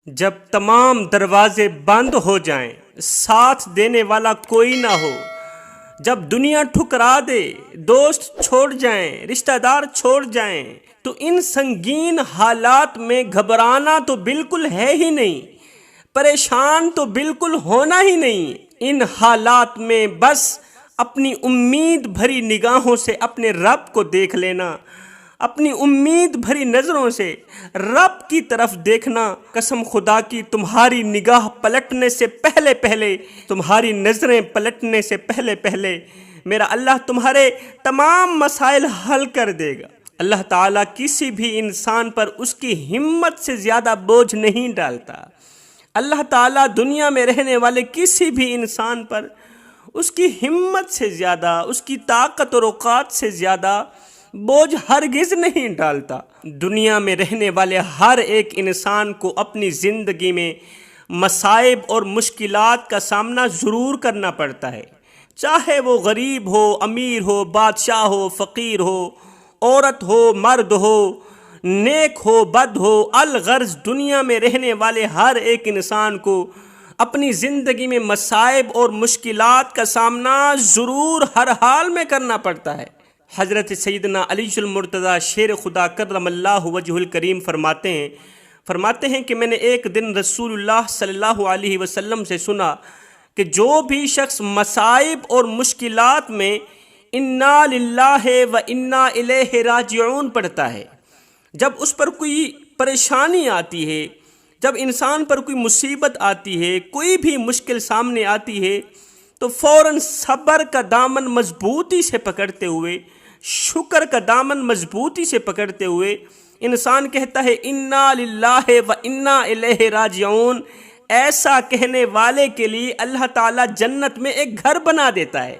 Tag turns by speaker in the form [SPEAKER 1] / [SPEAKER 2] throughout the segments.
[SPEAKER 1] جب تمام دروازے بند ہو جائیں، ساتھ دینے والا کوئی نہ ہو، جب دنیا ٹھکرا دے، دوست چھوڑ جائیں، رشتہ دار چھوڑ جائیں، تو ان سنگین حالات میں گھبرانا تو بالکل ہے ہی نہیں، پریشان تو بالکل ہونا ہی نہیں۔ ان حالات میں بس اپنی امید بھری نگاہوں سے اپنے رب کو دیکھ لینا، اپنی امید بھری نظروں سے رب کی طرف دیکھنا۔ قسم خدا کی، تمہاری نگاہ پلٹنے سے پہلے تمہاری نظریں پلٹنے سے پہلے میرا اللہ تمہارے تمام مسائل حل کر دے گا۔ اللہ تعالیٰ کسی بھی انسان پر اس کی ہمت سے زیادہ بوجھ نہیں ڈالتا۔ اللہ تعالیٰ دنیا میں رہنے والے کسی بھی انسان پر اس کی ہمت سے زیادہ، اس کی طاقت اور اوقات سے زیادہ بوجھ ہرگز نہیں ڈالتا۔ دنیا میں رہنے والے ہر ایک انسان کو اپنی زندگی میں مصائب اور مشکلات کا سامنا ضرور کرنا پڑتا ہے، چاہے وہ غریب ہو، امیر ہو، بادشاہ ہو، فقیر ہو، عورت ہو، مرد ہو، نیک ہو، بد ہو۔ الغرض دنیا میں رہنے والے ہر ایک انسان کو اپنی زندگی میں مصائب اور مشکلات کا سامنا ضرور ہر حال میں کرنا پڑتا ہے۔ حضرت سیدنا علی المرتضیٰ شیر خدا کرم اللہ وجہ الکریم فرماتے ہیں کہ میں نے ایک دن رسول اللہ صلی اللہ علیہ وسلم سے سنا کہ جو بھی شخص مصائب اور مشکلات میں انا للہ و انا الیہ راجعون پڑھتا ہے، جب اس پر کوئی پریشانی آتی ہے، جب انسان پر کوئی مصیبت آتی ہے، کوئی بھی مشکل سامنے آتی ہے، تو فوراً صبر کا دامن مضبوطی سے پکڑتے ہوئے، شکر کا دامن مضبوطی سے پکڑتے ہوئے انسان کہتا ہے انا للہ و انا الیہ راجعون۔ ایسا کہنے والے کے لیے اللہ تعالیٰ جنت میں ایک گھر بنا دیتا ہے۔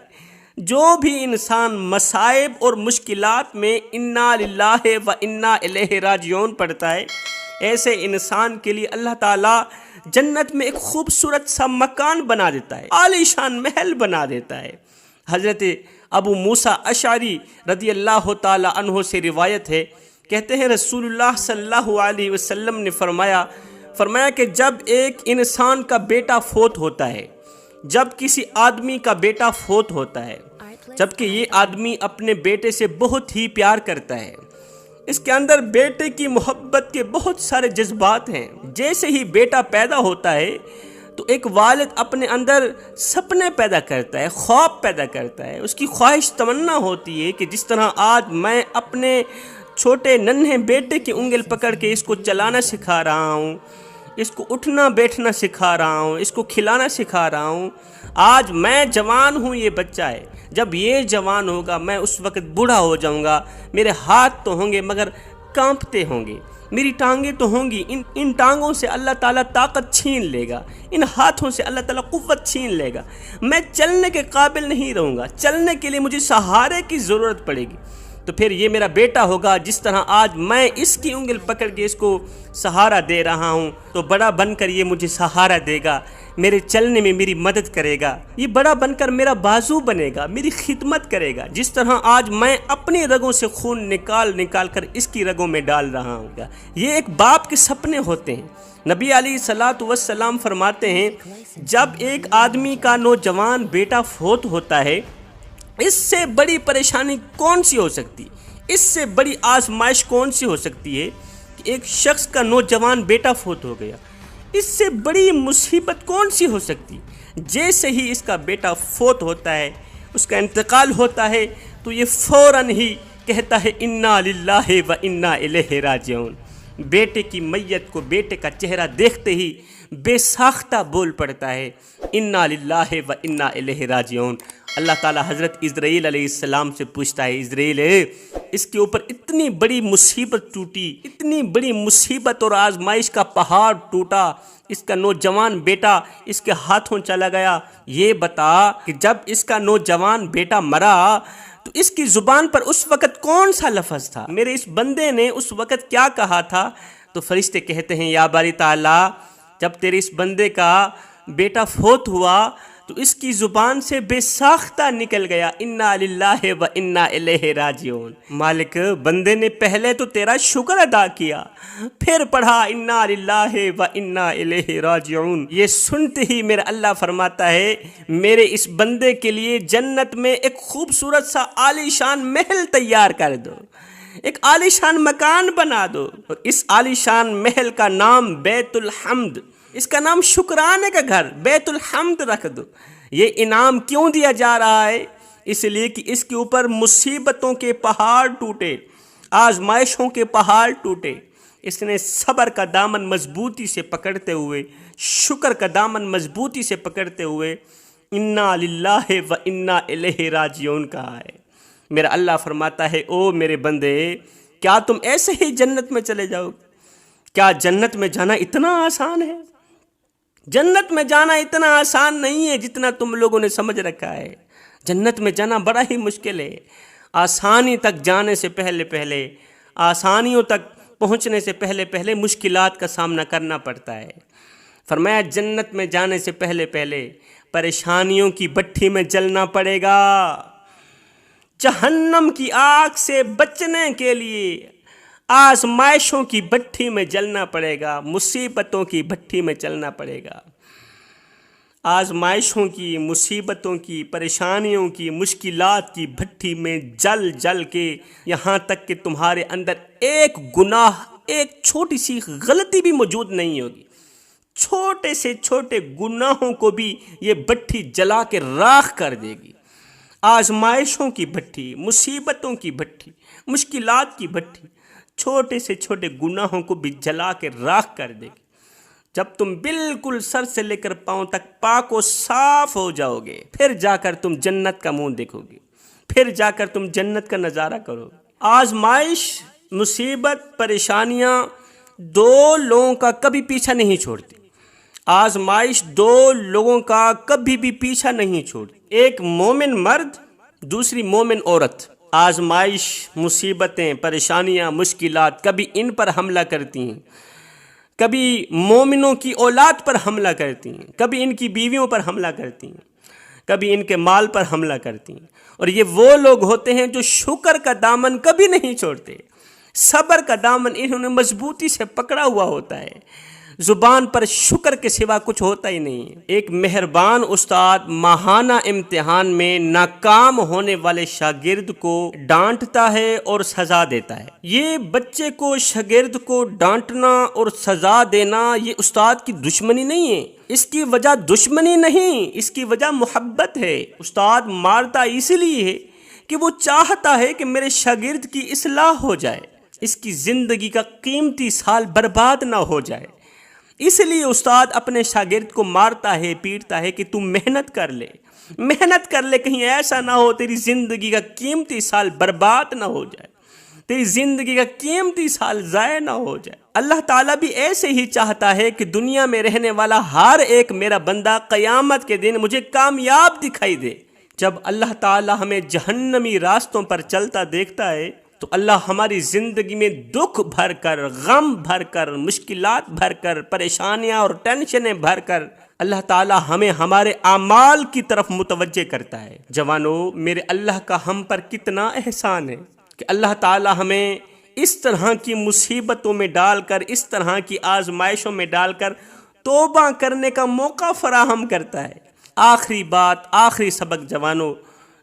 [SPEAKER 1] جو بھی انسان مصائب اور مشکلات میں انا للہ و انا الیہ راجعون پڑھتا ہے، ایسے انسان کے لیے اللہ تعالیٰ جنت میں ایک خوبصورت سا مکان بنا دیتا ہے، عالی شان محل بنا دیتا ہے۔ حضرت ابو موسیٰ اشعری رضی اللہ تعالی عنہ سے روایت ہے، کہتے ہیں رسول اللہ صلی اللہ علیہ وسلم نے فرمایا کہ جب ایک انسان کا بیٹا فوت ہوتا ہے، جب کسی آدمی کا بیٹا فوت ہوتا ہے، جبکہ یہ آدمی اپنے بیٹے سے بہت ہی پیار کرتا ہے، اس کے اندر بیٹے کی محبت کے بہت سارے جذبات ہیں۔ جیسے ہی بیٹا پیدا ہوتا ہے تو ایک والد اپنے اندر سپنے پیدا کرتا ہے، خواب پیدا کرتا ہے، اس کی خواہش تمنا ہوتی ہے کہ جس طرح آج میں اپنے چھوٹے ننھے بیٹے کی انگل پکڑ کے اس کو چلانا سکھا رہا ہوں، اس کو اٹھنا بیٹھنا سکھا رہا ہوں، اس کو کھلانا سکھا رہا ہوں، آج میں جوان ہوں، یہ بچہ ہے، جب یہ جوان ہوگا میں اس وقت بوڑھا ہو جاؤں گا، میرے ہاتھ تو ہوں گے مگر کانپتے ہوں گے، میری ٹانگیں تو ہوں گی، ان ٹانگوں سے اللہ تعالیٰ طاقت چھین لے گا، ان ہاتھوں سے اللہ تعالیٰ قوت چھین لے گا، میں چلنے کے قابل نہیں رہوں گا، چلنے کے لیے مجھے سہارے کی ضرورت پڑے گی۔ تو پھر یہ میرا بیٹا ہوگا، جس طرح آج میں اس کی انگل پکڑ کے اس کو سہارا دے رہا ہوں، تو بڑا بن کر یہ مجھے سہارا دے گا، میرے چلنے میں میری مدد کرے گا، یہ بڑا بن کر میرا بازو بنے گا، میری خدمت کرے گا، جس طرح آج میں اپنی رگوں سے خون نکال کر اس کی رگوں میں ڈال رہا ہوں گا۔ یہ ایک باپ کے سپنے ہوتے ہیں۔ نبی علیہ الصلوۃ والسلام فرماتے ہیں جب ایک آدمی کا نوجوان بیٹا فوت ہوتا ہے، اس سے بڑی پریشانی کون سی ہو سکتی، اس سے بڑی آزمائش کون سی ہو سکتی ہے کہ ایک شخص کا نوجوان بیٹا فوت ہو گیا، اس سے بڑی مصیبت کون سی ہو سکتی۔ جیسے ہی اس کا بیٹا فوت ہوتا ہے، اس کا انتقال ہوتا ہے، تو یہ فوراً ہی کہتا ہے انا للہ و انا الیہ راجعون۔ بیٹے کی میت کو بیٹے کا چہرہ دیکھتے ہی بے ساختہ بول پڑتا ہے انا للہ و انا الیہ راجعون۔ اللہ تعالیٰ حضرت اسرائیل علیہ السلام سے پوچھتا ہے اسرائیل، اس کے اوپر اتنی بڑی مصیبت ٹوٹی، اتنی بڑی مصیبت اور آزمائش کا پہاڑ ٹوٹا، اس کا نوجوان بیٹا اس کے ہاتھوں چلا گیا، یہ بتا کہ جب اس کا نوجوان بیٹا مرا تو اس کی زبان پر اس وقت کون سا لفظ تھا، میرے اس بندے نے اس وقت کیا کہا تھا؟ تو فرشتے کہتے ہیں یا باری تعالیٰ، جب تیرے اس بندے کا بیٹا فوت ہوا تو اس کی زبان سے بے ساختہ نکل گیا انا للہ و انا الیہ راجعون۔ مالک بندے نے پہلے تو تیرا شکر ادا کیا، پھر پڑھا انا للہ و انا الیہ راجعون۔ یہ سنتے ہی میرا اللہ فرماتا ہے میرے اس بندے کے لیے جنت میں ایک خوبصورت سا عالی شان محل تیار کر دو، ایک عالی شان مکان بنا دو، اور اس عالی شان محل کا نام بیت الحمد، اس کا نام شکرانے کا گھر بیت الحمد رکھ دو۔ یہ انعام کیوں دیا جا رہا ہے؟ اس لیے کہ اس کے اوپر مصیبتوں کے پہاڑ ٹوٹے، آزمائشوں کے پہاڑ ٹوٹے، اس نے صبر کا دامن مضبوطی سے پکڑتے ہوئے، شکر کا دامن مضبوطی سے پکڑتے ہوئے انا للہ و انا الیہ راجعون کہا ہے۔ میرا اللہ فرماتا ہے او میرے بندے، کیا تم ایسے ہی جنت میں چلے جاؤ گے؟ کیا جنت میں جانا اتنا آسان ہے؟ جنت میں جانا اتنا آسان نہیں ہے جتنا تم لوگوں نے سمجھ رکھا ہے۔ جنت میں جانا بڑا ہی مشکل ہے۔ آسانی تک جانے سے پہلے آسانیوں تک پہنچنے سے پہلے مشکلات کا سامنا کرنا پڑتا ہے۔ فرمایا جنت میں جانے سے پہلے پریشانیوں کی بھٹی میں جلنا پڑے گا، جہنم کی آگ سے بچنے کے لیے آزمائشوں کی بھٹی میں جلنا پڑے گا، مصیبتوں کی بھٹی میں چلنا پڑے گا، آزمائشوں کی، مصیبتوں کی، پریشانیوں کی، مشکلات کی بھٹی میں جل کے یہاں تک کہ تمہارے اندر ایک گناہ، ایک چھوٹی سی غلطی بھی موجود نہیں ہوگی۔ چھوٹے سے چھوٹے گناہوں کو بھی یہ بھٹی جلا کے راکھ کر دے گی۔ آزمائشوں کی بھٹی، مصیبتوں کی بھٹی، مشکلات کی بھٹی چھوٹے سے چھوٹے گناہوں کو بھی جلا کے راکھ کر دے گی۔ جب تم بالکل سر سے لے کر پاؤں تک پاک و صاف ہو جاؤ گے، پھر جا کر تم جنت کا منہ دیکھو گے، پھر جا کر تم جنت کا نظارہ کرو گے۔ آزمائش، مصیبت، پریشانیاں دو لوگوں کا کبھی پیچھا نہیں چھوڑتی۔ آزمائش دو لوگوں کا کبھی بھی پیچھا نہیں چھوڑتی، ایک مومن مرد، دوسری مومن عورت۔ آزمائش، مصیبتیں، پریشانیاں، مشکلات کبھی ان پر حملہ کرتی ہیں، کبھی مومنوں کی اولاد پر حملہ کرتی ہیں، کبھی ان کی بیویوں پر حملہ کرتی ہیں، کبھی ان کے مال پر حملہ کرتی ہیں۔ اور یہ وہ لوگ ہوتے ہیں جو شکر کا دامن کبھی نہیں چھوڑتے، صبر کا دامن انہوں نے مضبوطی سے پکڑا ہوا ہوتا ہے، زبان پر شکر کے سوا کچھ ہوتا ہی نہیں۔ ایک مہربان استاد ماہانہ امتحان میں ناکام ہونے والے شاگرد کو ڈانٹتا ہے اور سزا دیتا ہے۔ یہ بچے کو، شاگرد کو ڈانٹنا اور سزا دینا یہ استاد کی دشمنی نہیں ہے، اس کی وجہ دشمنی نہیں، اس کی وجہ محبت ہے۔ استاد مارتا اس لیے ہے کہ وہ چاہتا ہے کہ میرے شاگرد کی اصلاح ہو جائے، اس کی زندگی کا قیمتی سال برباد نہ ہو جائے، اس لیے استاد اپنے شاگرد کو مارتا ہے، پیٹتا ہے کہ تم محنت کر لے، کہیں ایسا نہ ہو تیری زندگی کا قیمتی سال برباد نہ ہو جائے، تیری زندگی کا قیمتی سال ضائع نہ ہو جائے۔ اللہ تعالیٰ بھی ایسے ہی چاہتا ہے کہ دنیا میں رہنے والا ہر ایک میرا بندہ قیامت کے دن مجھے کامیاب دکھائی دے۔ جب اللہ تعالیٰ ہمیں جہنمی راستوں پر چلتا دیکھتا ہے تو اللہ ہماری زندگی میں دکھ بھر کر، غم بھر کر، مشکلات بھر کر، پریشانیاں اور ٹینشنیں بھر کر اللہ تعالیٰ ہمیں ہمارے اعمال کی طرف متوجہ کرتا ہے۔ جوانو، میرے اللہ کا ہم پر کتنا احسان ہے کہ اللہ تعالیٰ ہمیں اس طرح کی مصیبتوں میں ڈال کر، اس طرح کی آزمائشوں میں ڈال کر توبہ کرنے کا موقع فراہم کرتا ہے۔ آخری بات، آخری سبق جوانو،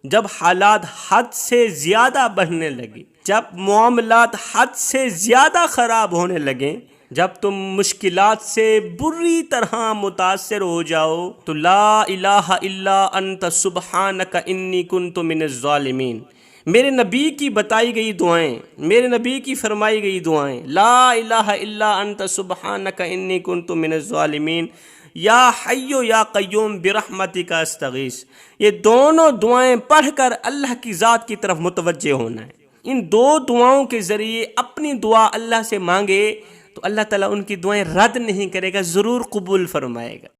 [SPEAKER 1] جب حالات حد سے زیادہ بڑھنے لگے، جب معاملات حد سے زیادہ خراب ہونے لگیں، جب تم مشکلات سے بری طرح متاثر ہو جاؤ تو لا الہ الا انت سبحانک انی کنت من الظالمین، میرے نبی کی بتائی گئی دعائیں، میرے نبی کی فرمائی گئی دعائیں، لا الہ الا انت سبحانک انی کنت من الظالمین، یا حی یا قیوم برحمتک استغیث، یہ دونوں دعائیں پڑھ کر اللہ کی ذات کی طرف متوجہ ہونا ہے۔ ان دو دعاؤں کے ذریعے اپنی دعا اللہ سے مانگے تو اللہ تعالیٰ ان کی دعائیں رد نہیں کرے گا، ضرور قبول فرمائے گا۔